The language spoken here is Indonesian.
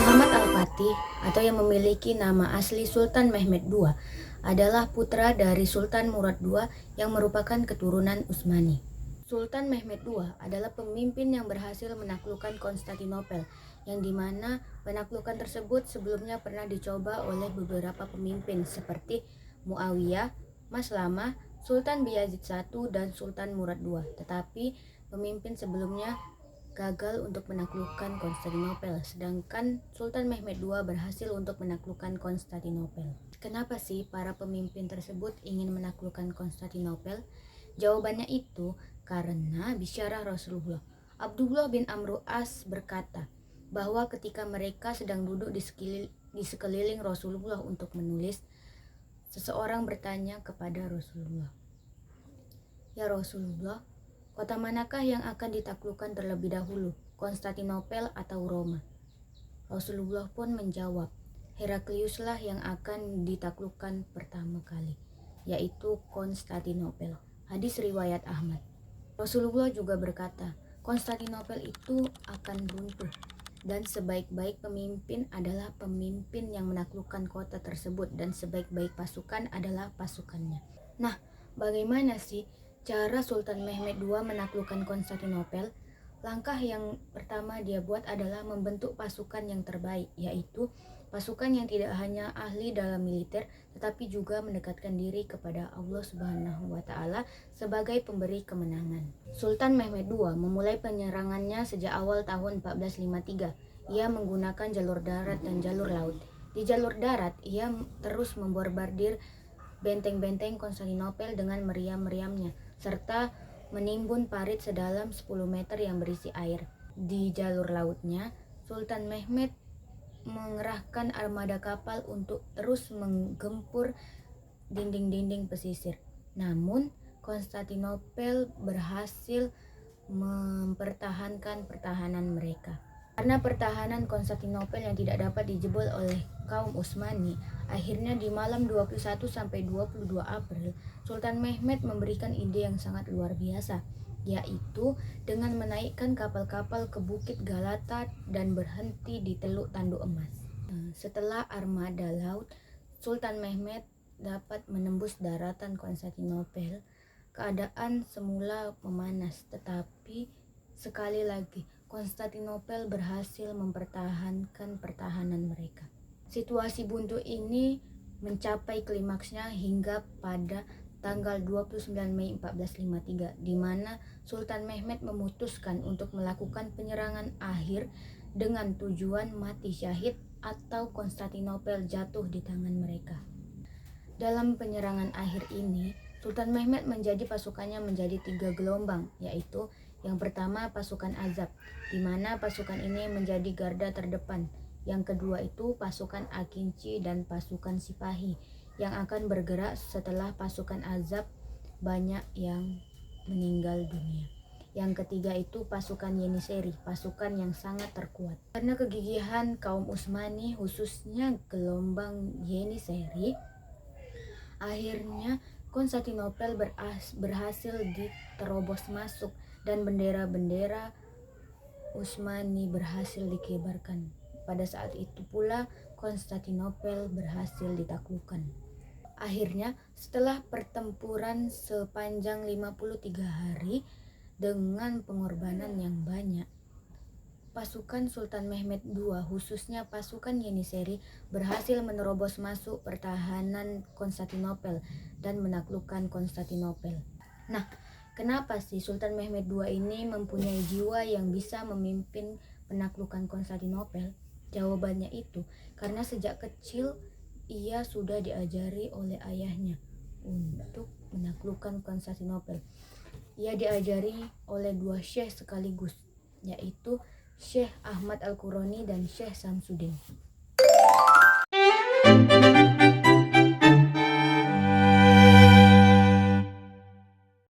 Muhammad Al-Fatih atau yang memiliki nama asli Sultan Mehmed II adalah putra dari Sultan Murad II yang merupakan keturunan Utsmani. Sultan Mehmed II adalah pemimpin yang berhasil menaklukkan Konstantinopel, yang dimana penaklukan tersebut sebelumnya pernah dicoba oleh beberapa pemimpin seperti Muawiyah, Maslamah, Sultan Bayezid I, dan Sultan Murad II. Tetapi pemimpin sebelumnya gagal untuk menaklukkan Konstantinopel, sedangkan Sultan Mehmed II berhasil untuk menaklukkan Konstantinopel. Kenapa sih para pemimpin tersebut ingin menaklukkan Konstantinopel? Jawabannya itu karena bisyarah Rasulullah. Abdullah bin Amr As berkata bahwa ketika mereka sedang duduk di sekeliling Rasulullah untuk menulis, seseorang bertanya kepada Rasulullah, "Ya Rasulullah, kota manakah yang akan ditaklukkan terlebih dahulu, Konstantinopel atau Roma?" Rasulullah pun menjawab, "Herakliuslah yang akan ditaklukkan pertama kali, yaitu Konstantinopel." Hadis riwayat Ahmad. Rasulullah juga berkata, Konstantinopel itu akan runtuh, dan sebaik-baik pemimpin adalah pemimpin yang menaklukkan kota tersebut, dan sebaik-baik pasukan adalah pasukannya. Nah, bagaimana sih cara Sultan Mehmed II menaklukkan Konstantinopel? Langkah yang pertama dia buat adalah membentuk pasukan yang terbaik, yaitu pasukan yang tidak hanya ahli dalam militer, tetapi juga mendekatkan diri kepada Allah Subhanahu wa Ta'ala sebagai pemberi kemenangan. Sultan Mehmed II memulai penyerangannya sejak awal tahun 1453. Ia menggunakan jalur darat dan jalur laut. Di jalur darat, ia terus membombardir benteng-benteng Konstantinopel dengan meriam-meriamnya, serta menimbun parit sedalam 10 meter yang berisi air. Di jalur lautnya, Sultan Mehmed mengerahkan armada kapal untuk terus menggempur dinding-dinding pesisir. Namun, Konstantinopel berhasil mempertahankan pertahanan mereka. Karena pertahanan Konstantinopel yang tidak dapat dijebol oleh kaum Utsmani, akhirnya di malam 21 sampai 22 April, Sultan Mehmed memberikan ide yang sangat luar biasa, yaitu dengan menaikkan kapal-kapal ke Bukit Galata dan berhenti di Teluk Tanduk Emas. Setelah armada laut, Sultan Mehmed dapat menembus daratan Konstantinopel. Keadaan semula memanas, tetapi sekali lagi Konstantinopel berhasil mempertahankan pertahanan mereka. Situasi buntu ini mencapai klimaksnya hingga pada tanggal 29 Mei 1453, di mana Sultan Mehmed memutuskan untuk melakukan penyerangan akhir dengan tujuan mati syahid atau Konstantinopel jatuh di tangan mereka. Dalam penyerangan akhir ini, Sultan Mehmed menjadi pasukannya menjadi 3 gelombang, yaitu yang pertama pasukan Azab, di mana pasukan ini menjadi garda terdepan. Yang kedua itu pasukan Akinci dan pasukan Sipahi yang akan bergerak setelah pasukan Azab banyak yang meninggal dunia. Yang ketiga itu pasukan Yeniseri, pasukan yang sangat terkuat. Karena kegigihan kaum Utsmani, khususnya gelombang Yeniseri, akhirnya Konstantinopel berhasil diterobos masuk dan bendera-bendera Utsmani berhasil dikibarkan. Pada saat itu pula Konstantinopel berhasil ditaklukkan. Akhirnya, setelah pertempuran sepanjang 53 hari dengan pengorbanan yang banyak, pasukan Sultan Mehmed II, khususnya pasukan Yeniseri, berhasil menerobos masuk pertahanan Konstantinopel dan menaklukkan Konstantinopel. Nah, kenapa sih Sultan Mehmed II ini mempunyai jiwa yang bisa memimpin penaklukan Konstantinopel? Jawabannya itu karena sejak kecil ia sudah diajari oleh ayahnya untuk menaklukkan Konstantinopel. Ia diajari oleh 2 syekh sekaligus, yaitu Syekh Ahmad Al-Qurani dan Syekh Samsuddin.